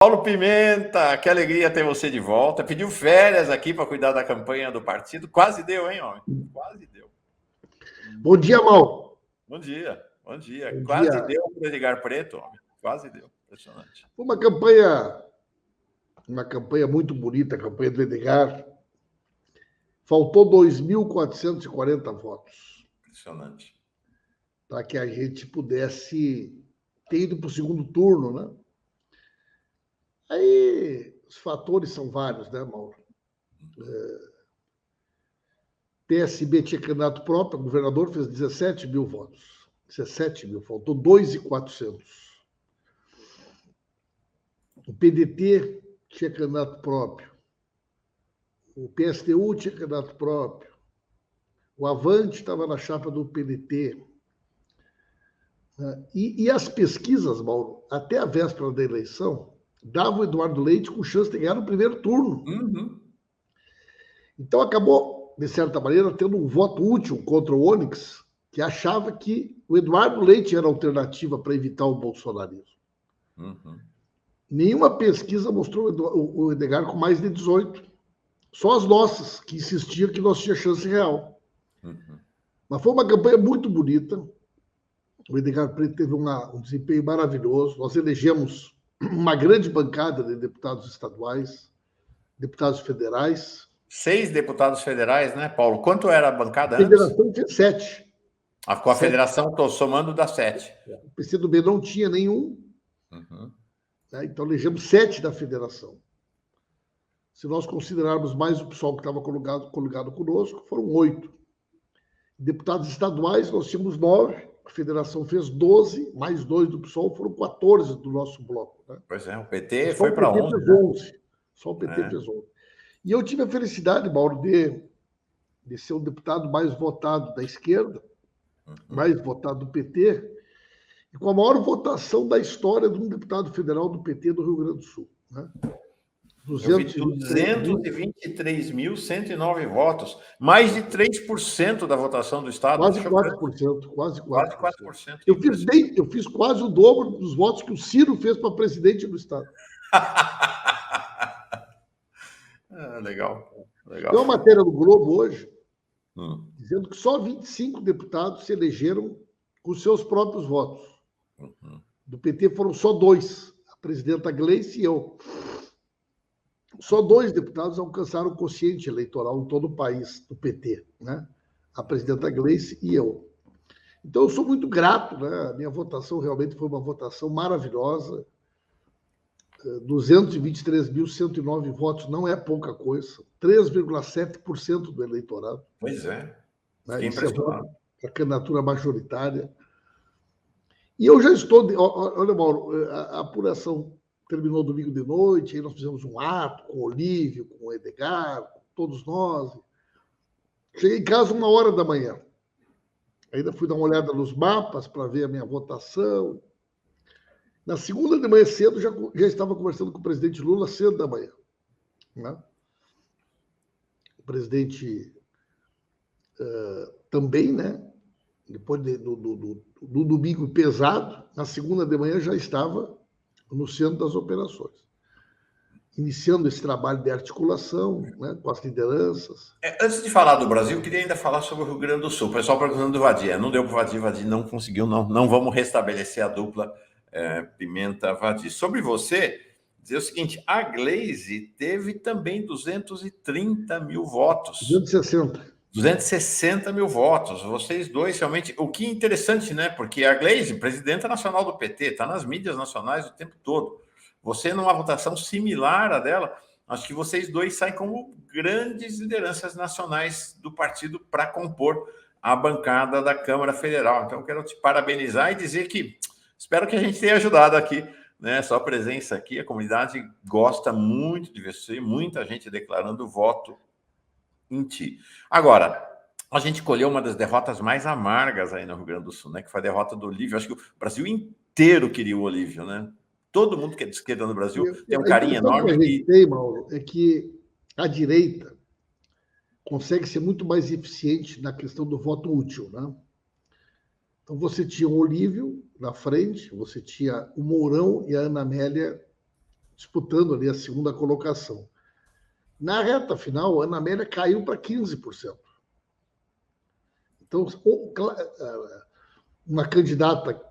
Paulo Pimenta, que alegria ter você de volta. Pediu férias aqui para cuidar da campanha do partido. Quase deu, hein, homem? Quase deu. Bom dia, Mal. Bom dia, bom dia. Bom Quase dia. deu para o Edgar Preto, homem. Quase deu. Impressionante. Foi uma campanha muito bonita, a campanha do Edgar. Faltou 2.440 votos. Impressionante. Para que a gente pudesse ter ido para o segundo turno, né? Aí os fatores são vários, né, Mauro? PSB tinha candidato próprio, o governador fez 17 mil votos. 17 mil, faltou 2.400. O PDT tinha candidato próprio. O PSTU tinha candidato próprio. O Avante estava na chapa do PDT. E as pesquisas, Mauro, até a véspera da eleição, davam o Eduardo Leite com chance de ganhar no primeiro turno. Uhum. Então acabou, de certa maneira, tendo um voto útil contra o Onyx, que achava que o Eduardo Leite era a alternativa para evitar o bolsonarismo. Uhum. Nenhuma pesquisa mostrou o Edgar com mais de 18. Só as nossas, que insistiam que nós tínhamos chance real. Uhum. Mas foi uma campanha muito bonita. O Edgar Preto teve um desempenho maravilhoso. Nós elegemos uma grande bancada de deputados estaduais, deputados federais. 6 deputados federais, né, Paulo? Quanto era a bancada A antes? federação fez 7. Com a federação, estou somando das 7. O PCdoB não tinha nenhum. Uhum. Né? Então, elegemos 7 da federação. Se nós considerarmos mais o pessoal que estava coligado conosco, foram 8. Deputados estaduais, nós tínhamos 9. A federação fez 12, mais 2 do PSOL, foram 14 do nosso bloco. Né? Pois é, o PT Só foi para 11. Fez 11. Só o PT fez 11. E eu tive a felicidade, Mauro, de ser o deputado mais votado da esquerda, mais votado do PT, e com a maior votação da história de um deputado federal do PT do Rio Grande do Sul. Né? 223.109 votos, mais de 3% da votação do Estado. Quase 4%. Quase 4%. Eu fiz quase o dobro dos votos que o Ciro fez para presidente do Estado. Legal. Tem uma matéria do Globo hoje dizendo que só 25 deputados se elegeram com seus próprios votos. Do PT foram só 2, a presidenta Gleice e eu. Só 2 deputados alcançaram o quociente eleitoral em todo o país do PT, né? A presidenta Gleice e eu. Então, eu sou muito grato, né? A minha votação realmente foi uma votação maravilhosa. 223.109 votos não é pouca coisa. 3,7% do eleitorado. Pois é. Né? Isso é voto para candidatura majoritária. E eu já estou... Olha, Mauro, a apuração terminou domingo de noite, aí nós fizemos um ato com o Olívio, com o Edgar, com todos nós. Cheguei em casa 1h da manhã. Ainda fui dar uma olhada nos mapas para ver a minha votação. Na segunda de manhã cedo, já estava conversando com o presidente Lula cedo da manhã. Né? O presidente também, né? Depois do domingo pesado, na segunda de manhã já estava no centro das operações, iniciando esse trabalho de articulação, né, com as lideranças. Antes de falar do Brasil, eu queria ainda falar sobre o Rio Grande do Sul. O pessoal perguntando do Vadia. Não deu para o Vadia não conseguiu, não vamos restabelecer a dupla Pimenta-Vadia. Sobre você, dizer o seguinte, a Gleisi teve também 230 mil votos. 260 mil votos. Vocês dois, realmente... O que é interessante, né? Porque a Gleisi, presidenta nacional do PT, está nas mídias nacionais o tempo todo. Você, numa votação similar à dela, acho que vocês dois saem como grandes lideranças nacionais do partido para compor a bancada da Câmara Federal. Então, eu quero te parabenizar e dizer que espero que a gente tenha ajudado aqui, né? Sua presença aqui, a comunidade gosta muito de você, muita gente declarando voto em ti. Agora, a gente colheu uma das derrotas mais amargas aí no Rio Grande do Sul, né? Que foi a derrota do Olívio. Acho que o Brasil inteiro queria o Olívio, né? Todo mundo que é de esquerda no Brasil tem um carinho enorme. O que a gente tem, Mauro, é que a direita consegue ser muito mais eficiente na questão do voto útil, né? Então, você tinha o Olívio na frente, você tinha o Mourão e a Ana Amélia disputando ali a segunda colocação. Na reta final, a Ana Amélia caiu para 15%. Então, uma candidata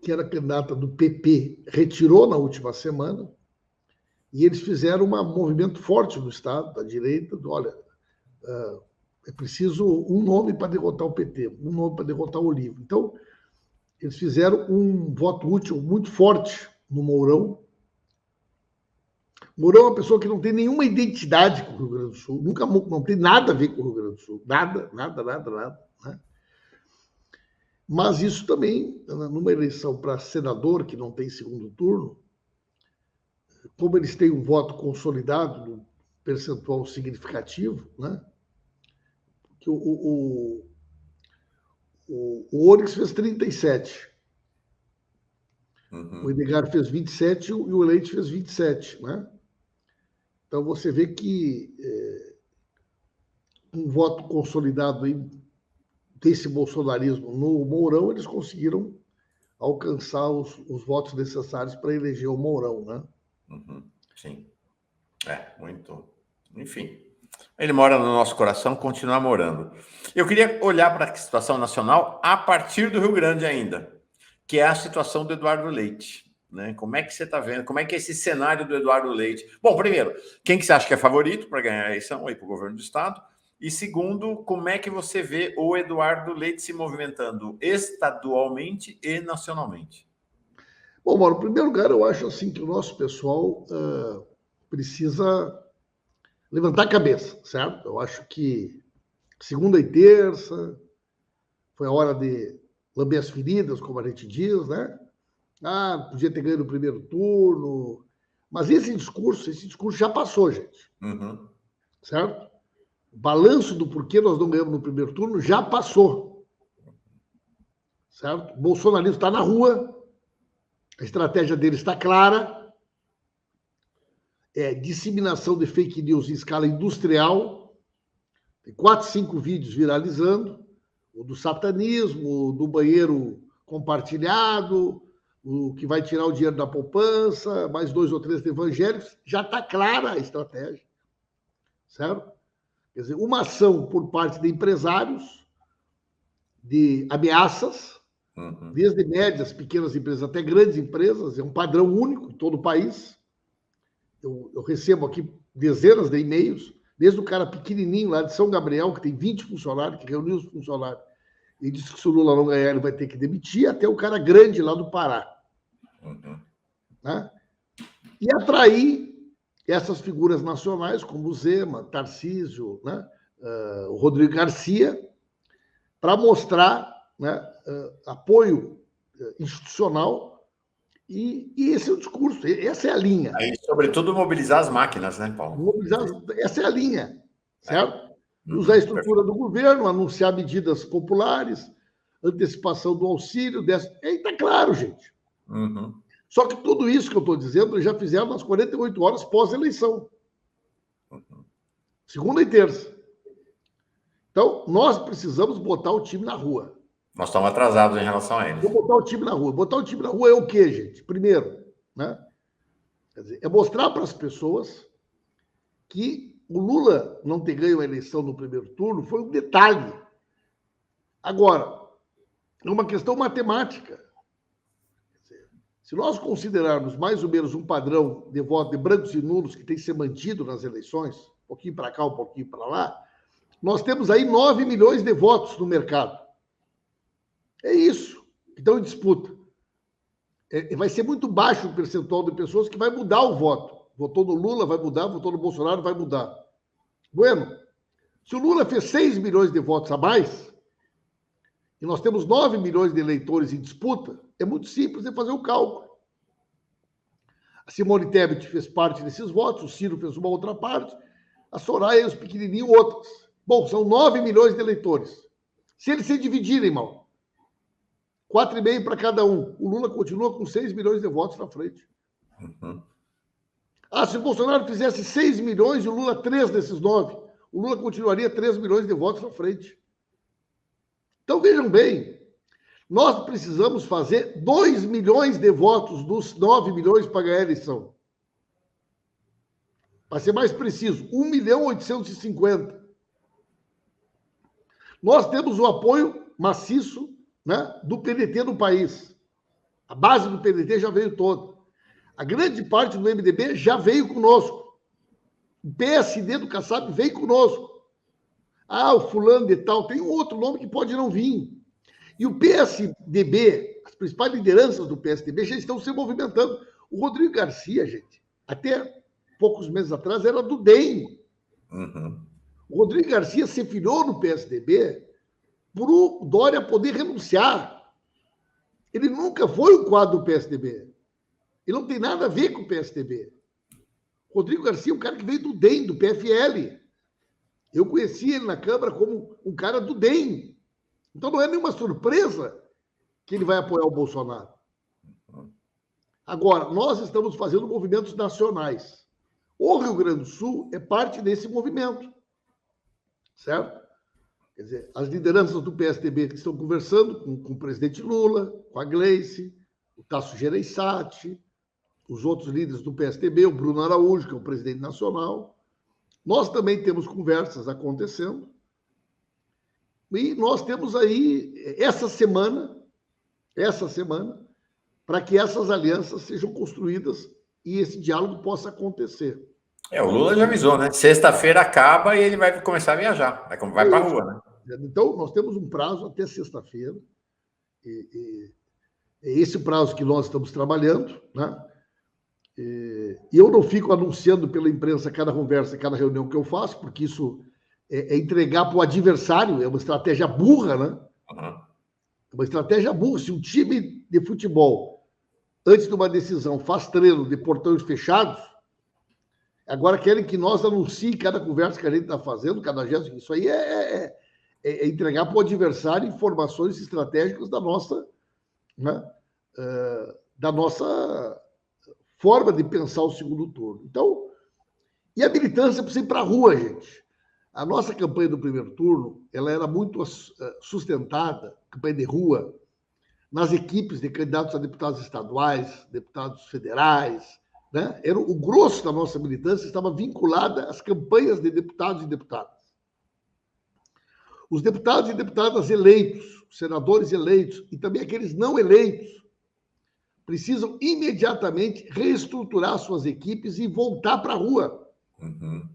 que era candidata do PP retirou na última semana e eles fizeram um movimento forte no Estado, da direita, olha, é preciso um nome para derrotar o PT, um nome para derrotar o Olívio. Então, eles fizeram um voto útil muito forte no Mourão. Mourão é uma pessoa que não tem nenhuma identidade com o Rio Grande do Sul, nunca, não tem nada a ver com o Rio Grande do Sul, nada. Né? Mas isso também, numa eleição para senador, que não tem segundo turno, como eles têm um voto consolidado, um percentual significativo, né? Que o Onyx fez 37%. O Edgar fez 27% e o Leite fez 27%. Né? Então, você vê que um voto consolidado aí, desse bolsonarismo no Mourão, eles conseguiram alcançar os votos necessários para eleger o Mourão. Né? Sim. Muito. Enfim. Ele mora no nosso coração, continua morando. Eu queria olhar para a situação nacional a partir do Rio Grande ainda, que é a situação do Eduardo Leite. Né? Como é que você está vendo? Como é que é esse cenário do Eduardo Leite? Bom, primeiro, quem que você acha que é favorito para ganhar a eleição aí para o governo do Estado? E segundo, como é que você vê o Eduardo Leite se movimentando estadualmente e nacionalmente? Bom, Mauro, em primeiro lugar, eu acho assim que o nosso pessoal precisa levantar a cabeça, certo? Eu acho que segunda e terça foi a hora de lamber as feridas, como a gente diz, né? Podia ter ganho no primeiro turno. Mas esse discurso já passou, gente. Certo? O balanço do porquê nós não ganhamos no primeiro turno já passou. Certo? O bolsonarismo está na rua, a estratégia dele está clara, é disseminação de fake news em escala industrial, tem 4, 5 vídeos viralizando, o do satanismo, o do banheiro compartilhado, o que vai tirar o dinheiro da poupança, mais 2 ou 3 evangélicos, já está clara a estratégia, certo? Quer dizer, uma ação por parte de empresários, de ameaças, desde médias, pequenas empresas até grandes empresas, é um padrão único em todo o país. Eu recebo aqui dezenas de e-mails, desde o cara pequenininho lá de São Gabriel, que tem 20 funcionários, que reuniu os funcionários e disse que se o Lula não ganhar, ele vai ter que demitir, até o cara grande lá do Pará. Né? E atrair essas figuras nacionais, como o Zema, Tarcísio, né? O Rodrigo Garcia, para mostrar, né, apoio institucional. E esse é o discurso, essa é a linha. Aí, sobretudo, mobilizar as máquinas, né, Paulo? Essa é a linha, certo? Usar a estrutura do governo, anunciar medidas populares, antecipação do auxílio. Está claro, gente. Só que tudo isso que eu estou dizendo, eles já fizeram nas 48 horas pós-eleição. Segunda e terça. Então, nós precisamos botar o time na rua. Nós estamos atrasados em relação a eles. Vou botar o time na rua. Botar o time na rua é o quê, gente? Primeiro, né? Quer dizer, é mostrar para as pessoas que o Lula não ter ganho a eleição no primeiro turno foi um detalhe. Agora, é uma questão matemática. Se nós considerarmos mais ou menos um padrão de voto de brancos e nulos que tem que ser mantido nas eleições, um pouquinho para cá, um pouquinho para lá, nós temos aí 9 milhões de votos no mercado. É isso que estão em disputa. Vai ser muito baixo o percentual de pessoas que vai mudar o voto. Votou no Lula, vai mudar. Votou no Bolsonaro, vai mudar. Bueno, se o Lula fez 6 milhões de votos a mais, e nós temos 9 milhões de eleitores em disputa, é muito simples de fazer o cálculo. A Simone Tebet fez parte desses votos, o Ciro fez uma outra parte, a Soraya e os pequenininhos outras. Bom, são 9 milhões de eleitores. Se eles se dividirem, mal, 4,5 para cada um, o Lula continua com 6 milhões de votos na frente. Se o Bolsonaro fizesse 6 milhões e o Lula 3 desses 9, o Lula continuaria 3 milhões de votos na frente. Então, vejam bem, nós precisamos fazer 2 milhões de votos dos 9 milhões para ganhar a eleição. Para ser mais preciso, 1.850.000. Nós temos o apoio maciço, né, do PDT no país. A base do PDT já veio toda. A grande parte do MDB já veio conosco. O PSD do Kassab veio conosco. Ah, o fulano de tal, tem um outro nome que pode não vir. E o PSDB, as principais lideranças do PSDB já estão se movimentando. O Rodrigo Garcia, gente, até poucos meses atrás era do DEM. Uhum. O Rodrigo Garcia se filiou no PSDB por o Dória poder renunciar. Ele nunca foi um quadro do PSDB. Ele não tem nada a ver com o PSDB. O Rodrigo Garcia é um cara que veio do DEM, do PFL. Eu conheci ele na Câmara como um cara do DEM. Então não é nenhuma surpresa que ele vai apoiar o Bolsonaro. Agora, nós estamos fazendo movimentos nacionais. O Rio Grande do Sul é parte desse movimento. Certo? Quer dizer, as lideranças do PSDB que estão conversando com o presidente Lula, com a Gleice, o Tasso Gereissati, os outros líderes do PSDB, o Bruno Araújo, que é o presidente nacional. Nós também temos conversas acontecendo. E nós temos aí, essa semana, para que essas alianças sejam construídas e esse diálogo possa acontecer. O Lula já avisou, né? Sexta-feira acaba e ele vai começar a viajar, vai para a rua, né? Então, nós temos um prazo até sexta-feira. E é esse prazo que nós estamos trabalhando, né? E eu não fico anunciando pela imprensa cada conversa, cada reunião que eu faço, porque isso é entregar para o adversário, é uma estratégia burra, né? Uhum. É uma estratégia burra. Se um time de futebol, antes de uma decisão, faz treino de portões fechados, agora querem que nós anuncie cada conversa que a gente está fazendo, cada gesto. Isso aí é entregar para o adversário informações estratégicas da nossa, né? Da nossa forma de pensar o segundo turno. Então, e a militância precisa ir para a rua, gente. A nossa campanha do primeiro turno, ela era muito sustentada, campanha de rua, nas equipes de candidatos a deputados estaduais, deputados federais, né? O grosso da nossa militância estava vinculada às campanhas de deputados e deputadas. Os deputados e deputadas eleitos, senadores eleitos e também aqueles não eleitos, precisam imediatamente reestruturar suas equipes e voltar para a rua. Uhum.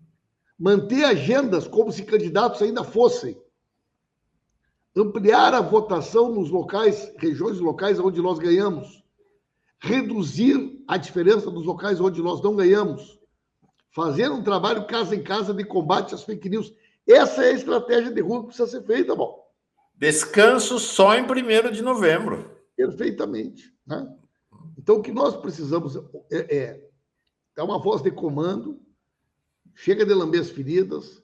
Manter agendas como se candidatos ainda fossem. Ampliar a votação nos locais, regiões locais onde nós ganhamos. Reduzir a diferença dos locais onde nós não ganhamos. Fazer um trabalho casa em casa de combate às fake news. Essa é a estratégia de rua que precisa ser feita, bom. Descanso só em 1º de novembro. Perfeitamente, né? Então, o que nós precisamos é dar uma voz de comando, chega de lamber as feridas,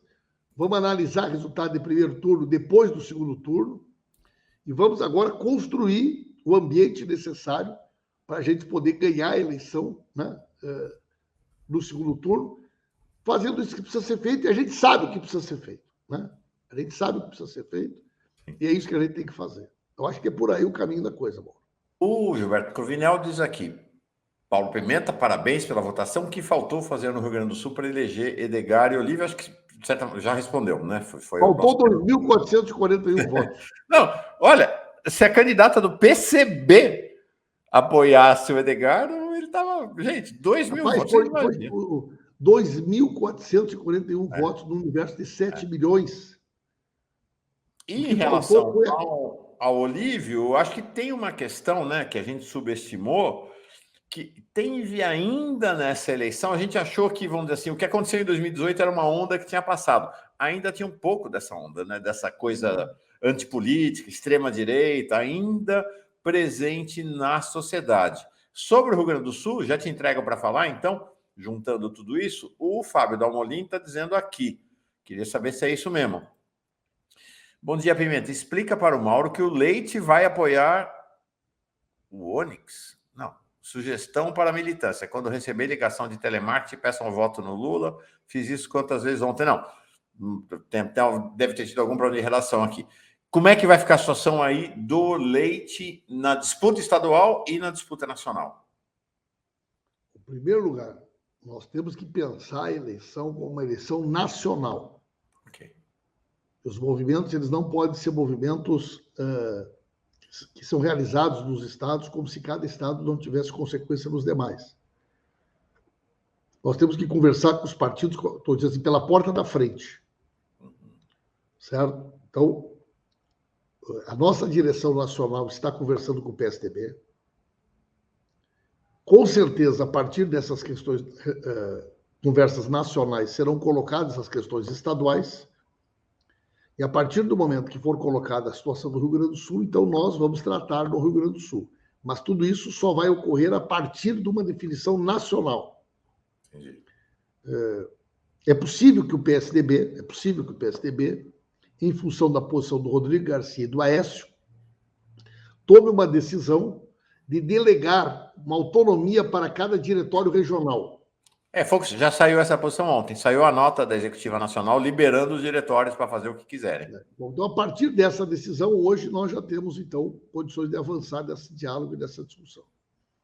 vamos analisar o resultado de primeiro turno depois do segundo turno e vamos agora construir o ambiente necessário para a gente poder ganhar a eleição, né, no segundo turno, fazendo isso que precisa ser feito, e a gente sabe o que precisa ser feito, né? A gente sabe o que precisa ser feito e é isso que a gente tem que fazer. Eu acho que é por aí o caminho da coisa, Mauro. O Gilberto Cruvinel diz aqui: Paulo Pimenta, parabéns pela votação. O que faltou fazer no Rio Grande do Sul para eleger Edgar e Olívio? Acho que já respondeu, né? Faltou 2.441 votos. Não, olha, se a candidata do PCB apoiasse o Edgar, ele estava... Gente, 2.000 votos. Foi 2.441 votos no universo de 7 milhões. E em relação ao Olívio, acho que tem uma questão, né, que a gente subestimou, que teve ainda nessa eleição, a gente achou que, vamos dizer assim, o que aconteceu em 2018 era uma onda que tinha passado. Ainda tinha um pouco dessa onda, né, dessa coisa antipolítica, extrema-direita, ainda presente na sociedade. Sobre o Rio Grande do Sul, já te entrego para falar, então, juntando tudo isso, o Fábio Dalmolin está dizendo aqui, queria saber se é isso mesmo. Bom dia, Pimenta. Explica para o Mauro que o Leite vai apoiar o Onyx? Não. Sugestão para a militância. Quando receber ligação de telemarketing, peçam um voto no Lula. Fiz isso quantas vezes ontem? Não. Deve ter tido algum problema de relação aqui. Como é que vai ficar a situação aí do Leite na disputa estadual e na disputa nacional? Em primeiro lugar, nós temos que pensar a eleição como uma eleição nacional. Ok. Os movimentos, eles não podem ser movimentos que são realizados nos estados como se cada estado não tivesse consequência nos demais. Nós temos que conversar com os partidos, estou dizendo assim, pela porta da frente. Certo? Então, a nossa direção nacional está conversando com o PSDB. Com certeza, a partir dessas questões, conversas nacionais, serão colocadas as questões estaduais. E a partir do momento que for colocada a situação do Rio Grande do Sul, então nós vamos tratar do Rio Grande do Sul. Mas tudo isso só vai ocorrer a partir de uma definição nacional. Entendi. É possível que o PSDB, em função da posição do Rodrigo Garcia e do Aécio, tome uma decisão de delegar uma autonomia para cada diretório regional. Fux, já saiu essa posição ontem. Saiu a nota da Executiva Nacional liberando os diretórios para fazer o que quiserem. Bom, então, a partir dessa decisão, hoje nós já temos, então, condições de avançar desse diálogo e dessa discussão.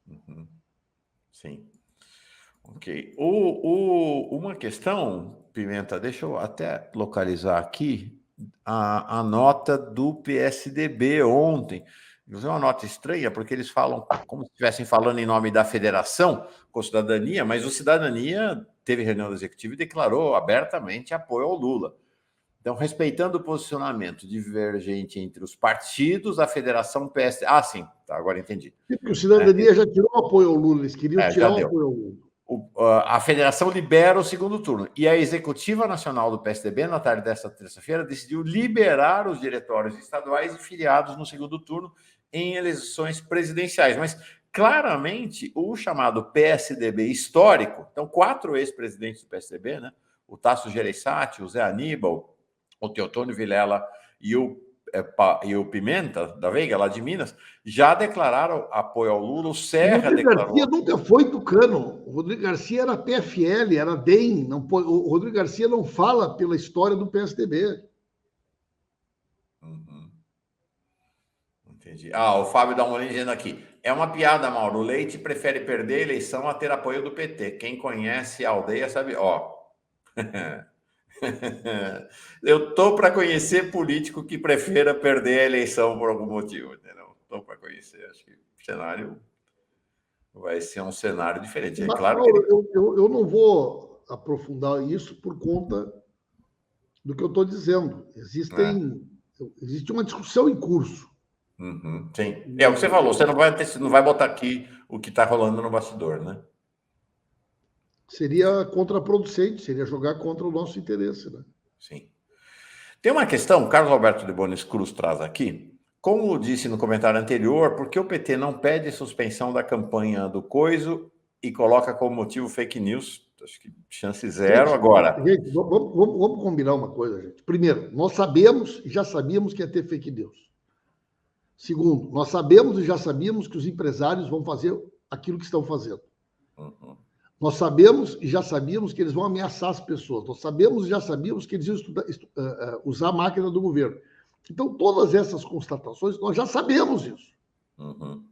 Uhum. Sim. Ok. Uma questão, Pimenta, deixa eu até localizar aqui a nota do PSDB ontem. É uma nota estranha, porque eles falam como se estivessem falando em nome da federação com a cidadania, mas o Cidadania teve reunião do Executivo e declarou abertamente apoio ao Lula. Então, respeitando o posicionamento divergente entre os partidos, a federação PSD... Ah, sim, tá, agora entendi. O Cidadania já tirou o apoio ao Lula, eles queriam tirar o apoio ao Lula. A federação libera o segundo turno. E a Executiva Nacional do PSDB, na tarde desta terça-feira, decidiu liberar os diretórios estaduais e filiados no segundo turno em eleições presidenciais. Mas, claramente, o chamado PSDB histórico, então, 4 ex-presidentes do PSDB, né? O Tasso Gereissati, o Zé Aníbal, o Teotônio Vilela e o Pimenta, da Veiga, lá de Minas, já declararam apoio ao Lula. O Serra declarou... O Rodrigo Garcia nunca foi tucano. O Rodrigo Garcia era PFL, era DEM. O Rodrigo Garcia não fala pela história do PSDB. Uhum. Entendi. O Fábio dá uma olhada dizendo aqui. É uma piada, Mauro. O Leite prefere perder a eleição a ter apoio do PT. Quem conhece a aldeia sabe... Eu tô para conhecer político que prefira perder a eleição por algum motivo, entendeu? Tô para conhecer. Acho que o cenário vai ser um cenário diferente. É claro que eu não vou aprofundar isso por conta do que eu estou dizendo. Existe uma discussão em curso. Uhum, sim. É o que você falou. Você não vai botar aqui o que está rolando no bastidor, né? Seria contraproducente, seria jogar contra o nosso interesse, né? Sim. Tem uma questão, o Carlos Alberto de Bonis Cruz traz aqui. Como disse no comentário anterior, por que o PT não pede suspensão da campanha do Coiso e coloca como motivo fake news? Acho que chance zero agora. Gente, vamos combinar uma coisa, gente. Primeiro, nós sabemos e já sabíamos que ia ter fake news. Segundo, nós sabemos e já sabíamos que os empresários vão fazer aquilo que estão fazendo. Uhum. Nós sabemos e já sabíamos que eles vão ameaçar as pessoas. Nós sabemos e já sabíamos que eles iam usar a máquina do governo. Então, todas essas constatações, nós já sabemos isso. Uhum.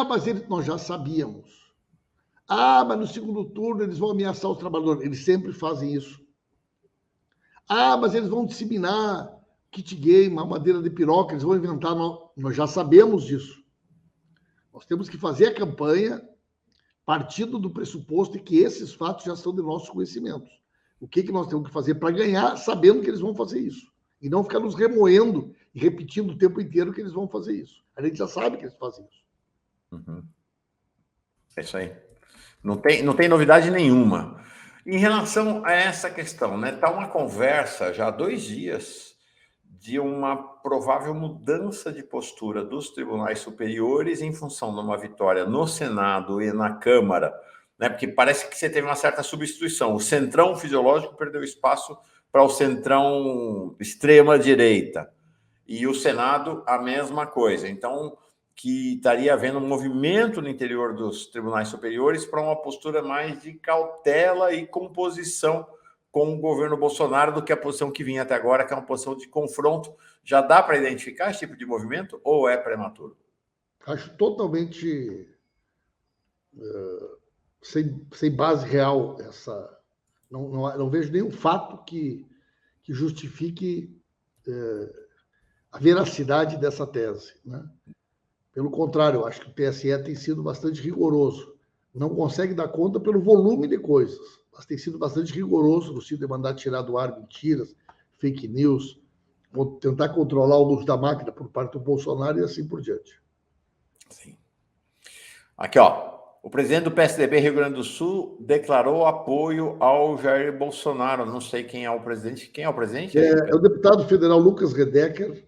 Mas nós já sabíamos. Mas no segundo turno eles vão ameaçar os trabalhadores. Eles sempre fazem isso. Mas eles vão disseminar kit gay, mamadeira de piroca, eles vão inventar. Nós já sabemos disso. Nós temos que fazer a campanha partindo do pressuposto de que esses fatos já são de nossos conhecimentos. O que nós temos que fazer para ganhar, sabendo que eles vão fazer isso. E não ficar nos remoendo e repetindo o tempo inteiro que eles vão fazer isso. A gente já sabe que eles fazem isso. Uhum. É isso aí. Não tem novidade nenhuma. Em relação a essa questão, né? Está uma conversa já há 2 dias de uma provável mudança de postura dos tribunais superiores em função de uma vitória no Senado e na Câmara, né? Porque parece que você teve uma certa substituição. O centrão fisiológico perdeu espaço para o centrão extrema-direita. E o Senado, a mesma coisa. Então, que estaria havendo um movimento no interior dos tribunais superiores para uma postura mais de cautela e composição com o governo Bolsonaro do que a posição que vinha até agora, que é uma posição de confronto. Já dá para identificar esse tipo de movimento ou é prematuro? Acho totalmente sem base real essa. Não vejo nenhum fato que justifique a veracidade dessa tese, né? Pelo contrário, eu acho que o TSE tem sido bastante rigoroso. Não consegue dar conta pelo volume de coisas, mas tem sido bastante rigoroso no sentido de mandar tirar do ar mentiras, fake news, tentar controlar o uso da máquina por parte do Bolsonaro e assim por diante. Sim. Aqui, ó. O presidente do PSDB Rio Grande do Sul declarou apoio ao Jair Bolsonaro. Não sei quem é o presidente. Quem é o presidente? É o deputado federal Lucas Redecker,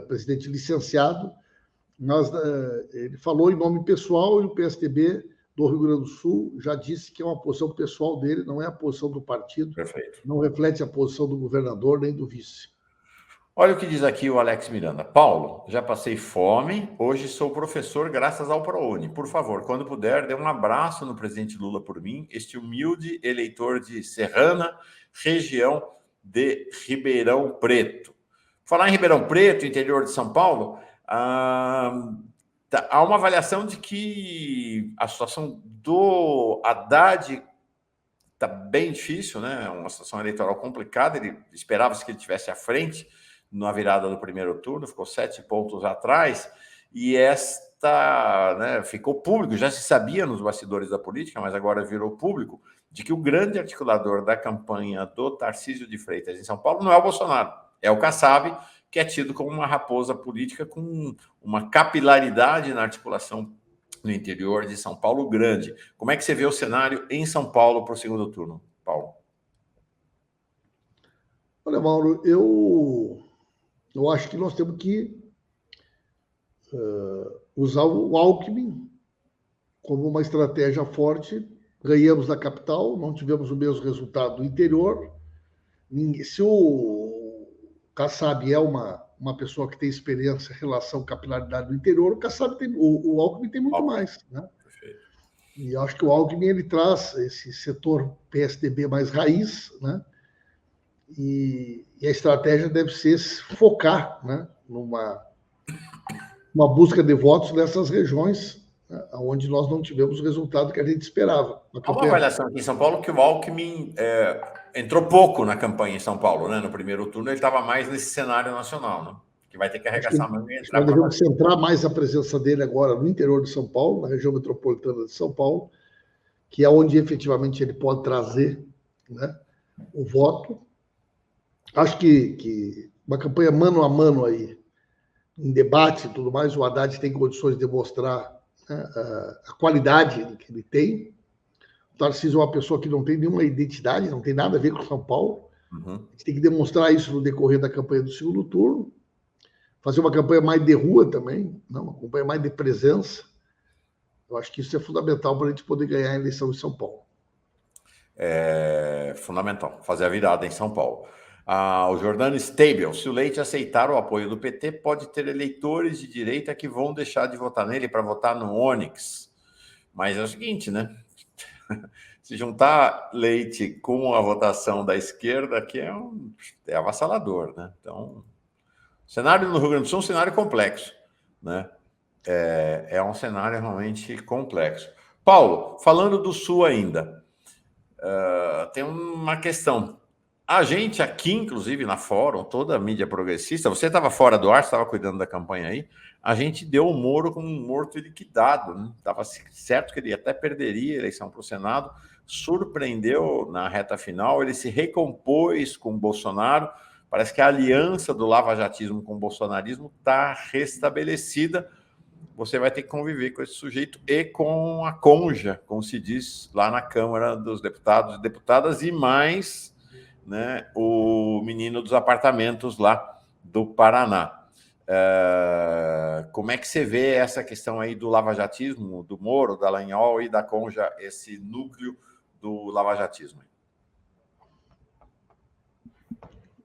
presidente licenciado, mas ele falou em nome pessoal e o PSDB do Rio Grande do Sul já disse que é uma posição pessoal dele, não é a posição do partido. Perfeito. Não reflete a posição do governador nem do vice. Olha o que diz aqui o Alex Miranda. Paulo, já passei fome, hoje sou professor graças ao ProUni. Por favor, quando puder, dê um abraço no presidente Lula por mim, este humilde eleitor de Serrana, região de Ribeirão Preto. Falar em Ribeirão Preto, interior de São Paulo, há uma avaliação de que a situação do Haddad está bem difícil, né? É uma situação eleitoral complicada. Ele esperava-se que ele estivesse à frente na virada do primeiro turno, ficou 7 pontos atrás, e né, ficou público, já se sabia nos bastidores da política, mas agora virou público, de que o grande articulador da campanha do Tarcísio de Freitas em São Paulo não é o Bolsonaro, é o Kassab, que é tido como uma raposa política com uma capilaridade na articulação no interior de São Paulo grande. Como é que você vê o cenário em São Paulo para o segundo turno, Paulo? Olha, Mauro, eu acho que nós temos que usar o Alckmin como uma estratégia forte. Ganhamos na capital, não tivemos o mesmo resultado do interior. Se o Kassab é uma pessoa que tem experiência em relação à capilaridade do interior, o Alckmin tem muito mais, né? E acho que o Alckmin ele traz esse setor PSDB mais raiz, né? E a estratégia deve ser focar, né, numa busca de votos nessas regiões, né, onde nós não tivemos o resultado que a gente esperava. Há uma avaliação aqui em São Paulo que o Alckmin entrou pouco na campanha em São Paulo, né? No primeiro turno ele estava mais nesse cenário nacional, né? Que vai ter que arregaçar a manga e entrar. Nós devemos centrar mais a presença dele agora no interior de São Paulo, na região metropolitana de São Paulo, que é onde efetivamente ele pode trazer, né, o voto. Acho que uma campanha mano a mano aí, em debate e tudo mais, o Haddad tem condições de demonstrar, né, a qualidade que ele tem. O Tarcísio é uma pessoa que não tem nenhuma identidade, não tem nada a ver com São Paulo. Uhum. A gente tem que demonstrar isso no decorrer da campanha do segundo turno. Fazer uma campanha mais de rua também, não, uma campanha mais de presença. Eu acho que isso é fundamental para a gente poder ganhar a eleição em São Paulo. É fundamental, fazer a virada em São Paulo. O Jordano Stable, se o Leite aceitar o apoio do PT, pode ter eleitores de direita que vão deixar de votar nele para votar no Onyx. Mas é o seguinte, né? Se juntar Leite com a votação da esquerda, aqui é avassalador, né? Então, o cenário no Rio Grande do Sul é um cenário complexo, né? É um cenário realmente complexo. Paulo, falando do Sul ainda, tem uma questão. A gente aqui, inclusive na Fórum, toda a mídia progressista, você estava fora do ar, estava cuidando da campanha aí, a gente deu o Moro como um morto e liquidado, né? Estava certo que ele até perderia a eleição para o Senado, surpreendeu na reta final, ele se recompôs com o Bolsonaro, parece que a aliança do lavajatismo com o bolsonarismo está restabelecida. Você vai ter que conviver com esse sujeito e com a conja, como se diz lá na Câmara dos Deputados e Deputadas, e mais, né, o menino dos apartamentos lá do Paraná. Como é que você vê essa questão aí do lavajatismo, do Moro, da Dallagnol e da conja, esse núcleo do lavajatismo?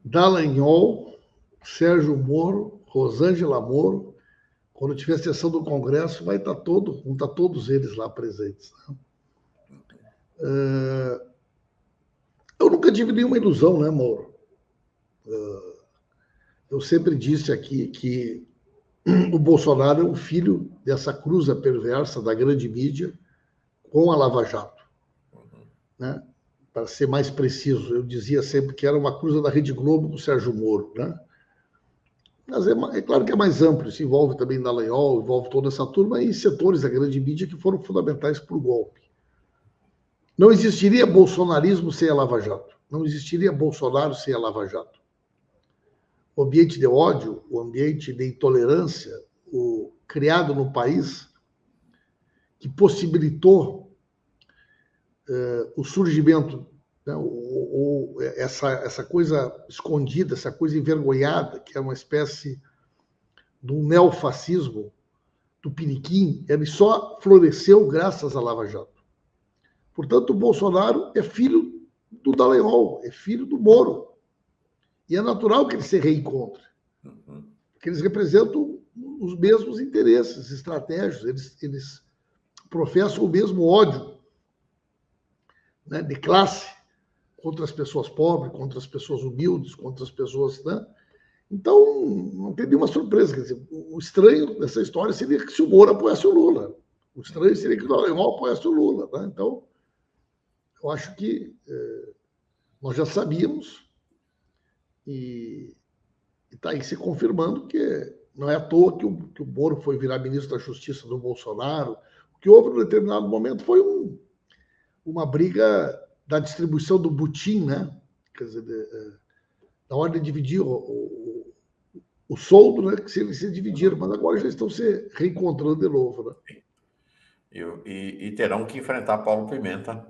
Dallagnol, Sérgio Moro, Rosângela Moro. Quando tiver sessão do Congresso, vão estar todos eles lá presentes. Eu nunca tive nenhuma ilusão, né, Mauro? Eu sempre disse aqui que o Bolsonaro é um filho dessa cruza perversa da grande mídia com a Lava Jato. Né? Para ser mais preciso, eu dizia sempre que era uma cruza da Rede Globo com o Sérgio Moro. Né? Mas é claro que é mais amplo, isso envolve também Dallagnol, envolve toda essa turma e setores da grande mídia que foram fundamentais para o golpe. Não existiria bolsonarismo sem a Lava Jato. Não existiria Bolsonaro sem a Lava Jato. O ambiente de ódio, o ambiente de intolerância, criado no país, que possibilitou o surgimento, né, essa coisa escondida, essa coisa envergonhada, que é uma espécie de um neofascismo tupiniquim, ele só floresceu graças à Lava Jato. Portanto, o Bolsonaro é filho do Dallagnol, é filho do Moro. E é natural que eles se reencontrem, porque eles representam os mesmos interesses estratégicos, eles professam o mesmo ódio, né, de classe contra as pessoas pobres, contra as pessoas humildes, contra as pessoas... Né? Então, não tem nenhuma surpresa. Quer dizer, o estranho dessa história seria que se o Moro apoiasse o Lula. O estranho seria que o Dallagnol apoiasse o Lula. Né? Então, eu acho que nós já sabíamos e está aí se confirmando que não é à toa que o Moro foi virar ministro da Justiça do Bolsonaro. O que houve, em determinado momento, foi uma briga da distribuição do butim, né? Quer dizer, na hora de dividir o soldo, né? Que eles se dividiram, mas agora já estão se reencontrando de novo. Né? E terão que enfrentar Paulo Pimenta,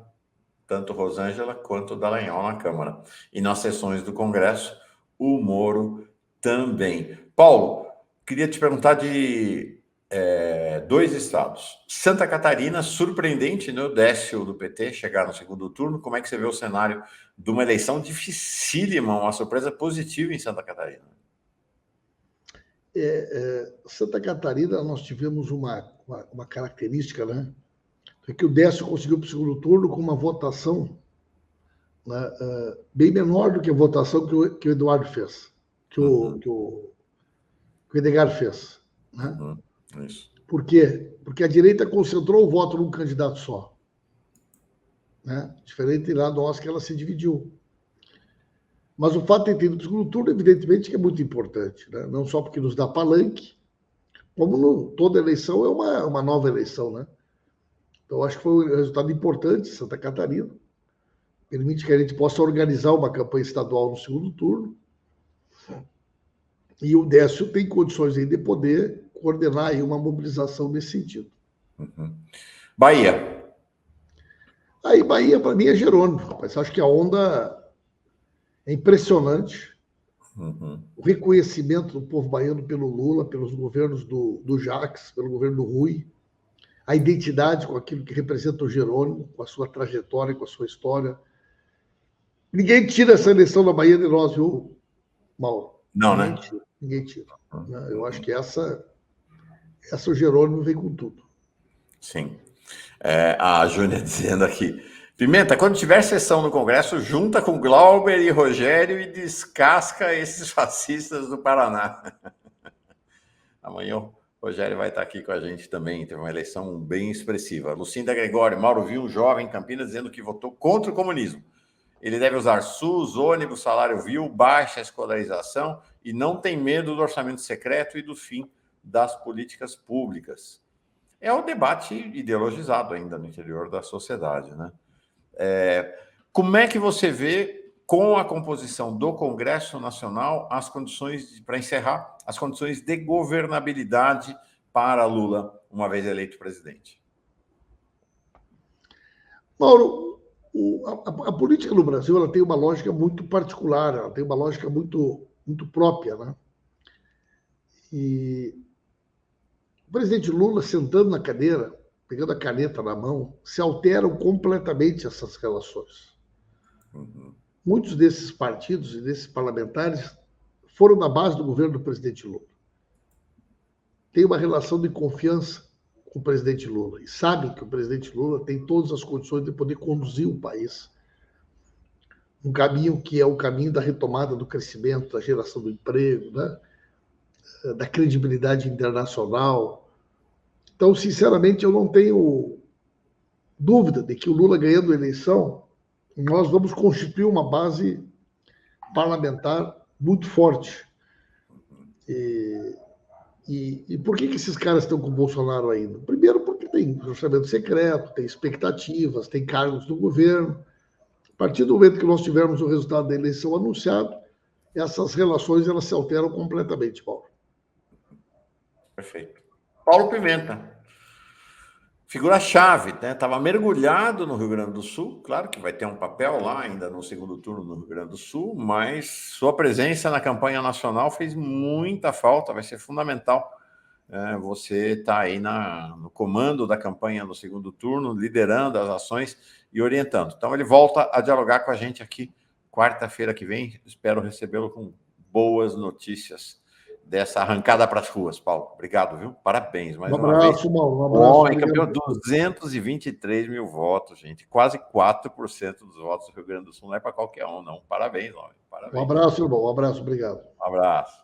tanto Rosângela quanto Dallagnol na Câmara. E nas sessões do Congresso, o Moro também. Paulo, queria te perguntar de dois estados. Santa Catarina, surpreendente, né? O Décio do PT chegar no segundo turno. Como é que você vê o cenário de uma eleição dificílima, uma surpresa positiva em Santa Catarina? Santa Catarina, nós tivemos uma característica, né? É que o Décio conseguiu para o segundo turno com uma votação, né, bem menor do que a votação que o Eduardo fez, que o Edgar fez. Né? Isso. Por quê? Porque a direita concentrou o voto num candidato só. Né? Diferente lá nós, que ela se dividiu. Mas o fato de ter ido para o segundo turno, evidentemente, que é muito importante. Né? Não só porque nos dá palanque, como toda eleição é uma nova eleição. Né? Então, acho que foi um resultado importante em Santa Catarina. Permite que a gente possa organizar uma campanha estadual no segundo turno. E o Décio tem condições aí de poder coordenar aí uma mobilização nesse sentido. Bahia. Aí, Bahia, para mim, é Jerônimo. Mas acho que a onda é impressionante. O reconhecimento do povo baiano pelo Lula, pelos governos do Jacques, pelo governo do Rui, a identidade com aquilo que representa o Jerônimo, com a sua trajetória, com a sua história. Ninguém tira essa eleição da Bahia de nós, viu, Mauro? Não, ninguém né? Tira, ninguém tira. Eu acho que essa o Jerônimo vem com tudo. Sim. A Júnia dizendo aqui, Pimenta, quando tiver sessão no Congresso, junta com Glauber e Rogério e descasca esses fascistas do Paraná. Amanhã o Rogério vai estar aqui com a gente também. Teve uma eleição bem expressiva. Lucinda Gregório, Mauro viu um jovem em Campinas dizendo que votou contra o comunismo. Ele deve usar SUS, ônibus, salário vil, baixa escolarização e não tem medo do orçamento secreto e do fim das políticas públicas. É o debate ideologizado ainda no interior da sociedade, né? Como é que você vê, com a composição do Congresso Nacional, as condições, para encerrar, as condições de governabilidade para Lula, uma vez eleito presidente? Mauro, a política no Brasil ela tem uma lógica muito particular, ela tem uma lógica muito, muito própria, né? E o presidente Lula, sentando na cadeira, pegando a caneta na mão, se alteram completamente essas relações. Muitos desses partidos e desses parlamentares foram da base do governo do presidente Lula. Tem uma relação de confiança com o presidente Lula e sabem que o presidente Lula tem todas as condições de poder conduzir o país um caminho que é o caminho da retomada do crescimento, da geração do emprego, né? Da credibilidade internacional. Então, sinceramente, eu não tenho dúvida de que o Lula ganhando a eleição, nós vamos constituir uma base parlamentar muito forte. E por que esses caras estão com o Bolsonaro ainda? Primeiro, porque tem orçamento secreto, tem expectativas, tem cargos do governo. A partir do momento que nós tivermos o resultado da eleição anunciado, essas relações elas se alteram completamente, Paulo. Perfeito. Paulo Pimenta. Figura-chave, né? Estava mergulhado no Rio Grande do Sul, claro que vai ter um papel lá ainda no segundo turno no Rio Grande do Sul, mas sua presença na campanha nacional fez muita falta, vai ser fundamental. Você está aí no comando da campanha no segundo turno, liderando as ações e orientando. Então, ele volta a dialogar com a gente aqui quarta-feira que vem. Espero recebê-lo com boas notícias dessa arrancada para as ruas, Paulo. Obrigado, viu? Parabéns mais uma vez. Mauro, um abraço. Homem, campeão, 223 mil votos, gente. Quase 4% dos votos do Rio Grande do Sul. Não é para qualquer um, não. Parabéns, homem. Parabéns. Um abraço, irmão. Um abraço. Obrigado. Um abraço.